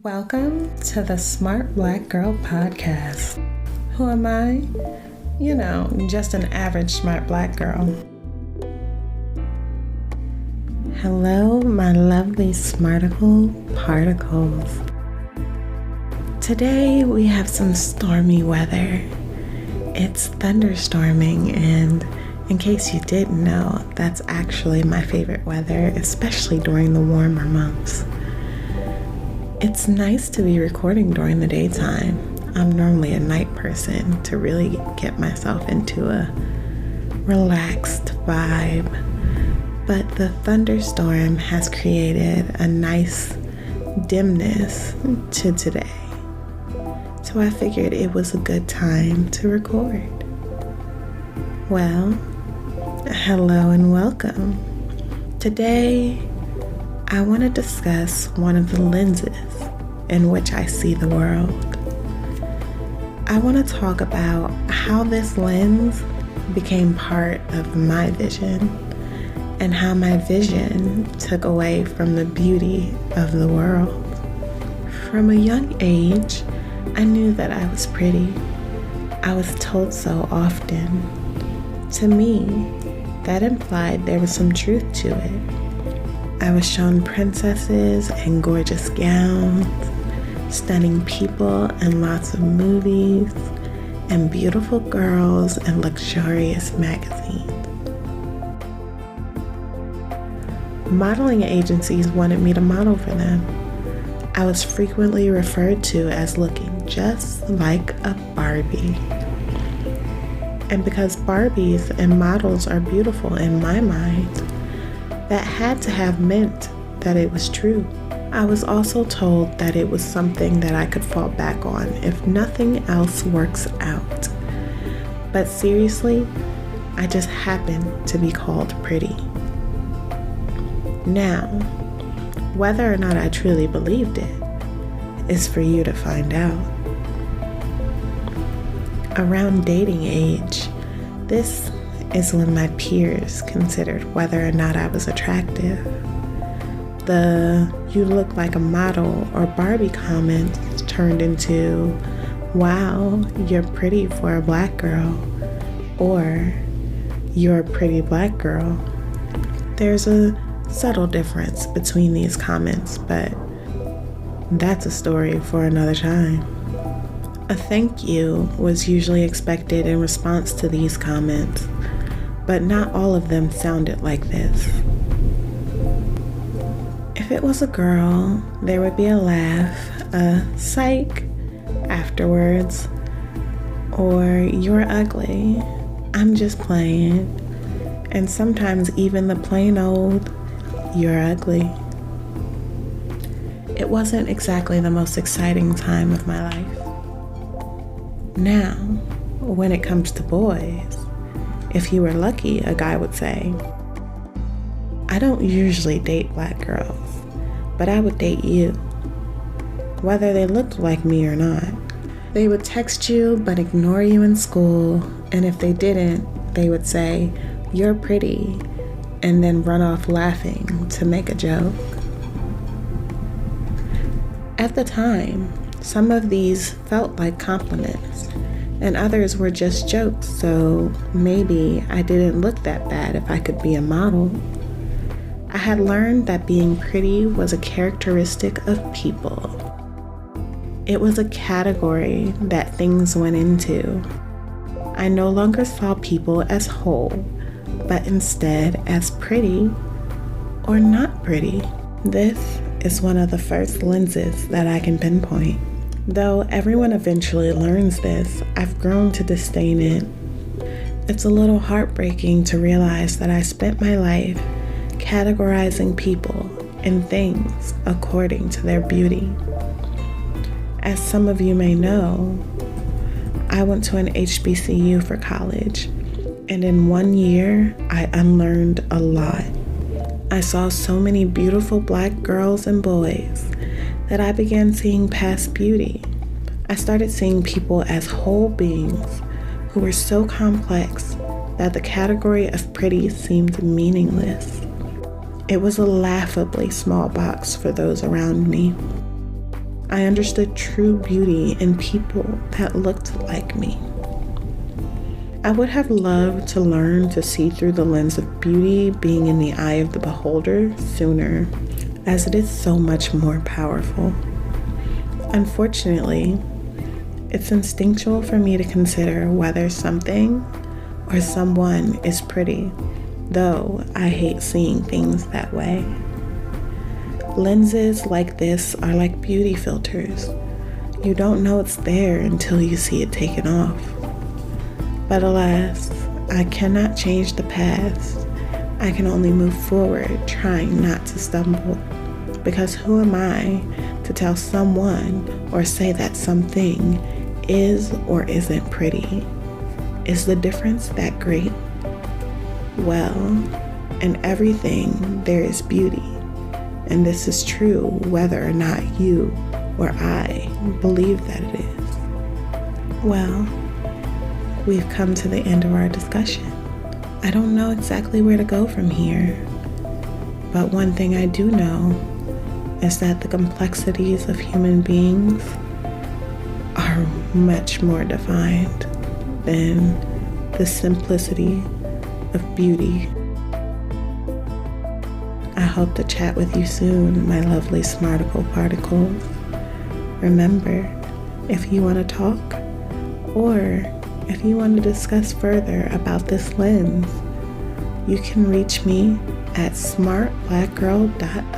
Welcome to the Smart Black Girl Podcast. Who am I? Just an average smart black girl. Hello, my lovely smarticle particles. Today we have some stormy weather. It's thunderstorming, and in case you didn't know, that's actually my favorite weather, especially during the warmer months. It's nice to be recording during the daytime. I'm normally a night person to really get myself into a relaxed vibe. But the thunderstorm has created a nice dimness to today. So I figured it was a good time to record. Well, hello and welcome. Today, I want to discuss one of the lenses in which I see the world. I want to talk about how this lens became part of my vision and how my vision took away from the beauty of the world. From a young age, I knew that I was pretty. I was told so often. To me, that implied there was some truth to it. I was shown princesses and gorgeous gowns, stunning people and lots of movies, and beautiful girls and luxurious magazines. Modeling agencies wanted me to model for them. I was frequently referred to as looking just like a Barbie. And because Barbies and models are beautiful in my mind, that had to have meant that it was true. I was also told that it was something that I could fall back on if nothing else works out. But seriously, I just happened to be called pretty. Now, whether or not I truly believed it is for you to find out. Around dating age, this is when my peers considered whether or not I was attractive. The "you look like a model" or Barbie comments turned into "wow, you're pretty for a black girl" or "you're a pretty black girl." There's a subtle difference between these comments, but that's a story for another time. A thank you was usually expected in response to these comments, but not all of them sounded like this. If it was a girl, there would be a laugh, a psych afterwards, or "you're ugly, I'm just playing," and sometimes even the plain old "you're ugly." It wasn't exactly the most exciting time of my life. Now, when it comes to boys, if you were lucky, a guy would say, "I don't usually date black girls, but I would date you," whether they looked like me or not. They would text you but ignore you in school, and if they didn't, they would say, "You're pretty," and then run off laughing to make a joke. At the time, some of these felt like compliments, and others were just jokes, so maybe I didn't look that bad if I could be a model. I had learned that being pretty was a characteristic of people. It was a category that things went into. I no longer saw people as whole, but instead as pretty or not pretty. This is one of the first lenses that I can pinpoint. Though everyone eventually learns this, I've grown to disdain it. It's a little heartbreaking to realize that I spent my life categorizing people and things according to their beauty. As some of you may know, I went to an HBCU for college, and in 1 year, I unlearned a lot. I saw so many beautiful black girls and boys that I began seeing past beauty. I started seeing people as whole beings who were so complex that the category of pretty seemed meaningless. It was a laughably small box for those around me. I understood true beauty in people that looked like me. I would have loved to learn to see through the lens of beauty being in the eye of the beholder sooner, as it is so much more powerful. Unfortunately, it's instinctual for me to consider whether something or someone is pretty, though I hate seeing things that way. Lenses like this are like beauty filters. You don't know it's there until you see it taken off. But alas, I cannot change the past. I can only move forward, trying not to stumble. Because who am I to tell someone or say that something is or isn't pretty? Is the difference that great? Well, in everything there is beauty. And this is true whether or not you or I believe that it is. Well, we've come to the end of our discussion. I don't know exactly where to go from here, but one thing I do know is that the complexities of human beings are much more defined than the simplicity of beauty. I hope to chat with you soon, my lovely Smarticle particles. Remember, if you want to talk, or if you want to discuss further about this lens, you can reach me at smartblackgirl.us.